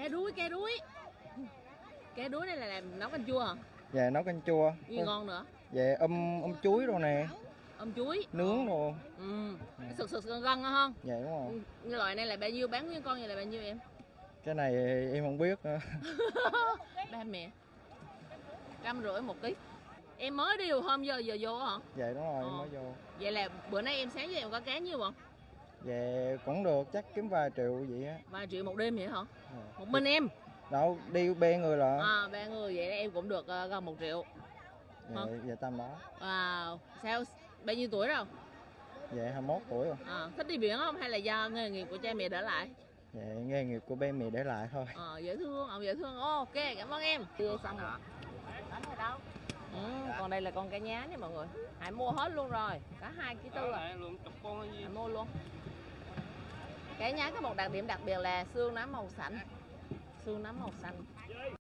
Cá đuối. Cá đuối này là làm nấu canh chua hả? Dạ nấu canh chua. Gì ngon nữa? Dạ chuối rồi nè. Chuối. Nướng rồi. Sực gân gân không? Dạ đúng rồi. Cái loại này là bao nhiêu? Bán nguyên con này là bao nhiêu em? Cái này em không biết nữa. Ba mẹ 150 1 ký. Em mới đi được hôm giờ vô hả? Dạ đúng rồi, em mới vô. Vậy là bữa nay em sáng giờ em có cá nhiều không? Dạ cũng được, chắc kiếm vài triệu vậy á. Vài triệu một đêm vậy hả? Dạ. Một mình em? Đâu, đi 3 người là. 3 người vậy em cũng được gần 1 triệu. Dạ, dạ tầm đó. Sao bao nhiêu tuổi rồi? Dạ 21 tuổi rồi. Thích đi biển không hay là do nghề nghiệp của cha mẹ để lại? Dạ nghề nghiệp của ba mẹ để lại thôi. Dễ thương. Ok, cảm ơn em. Chưa xong rồi. Đánh ở đâu? Còn đây là con cá nhá nha mọi người. Hải mua hết luôn rồi. Cả 2,4 kg rồi. Hải mua luôn. Cá nhá có một đặc điểm đặc biệt là xương nó màu xanh.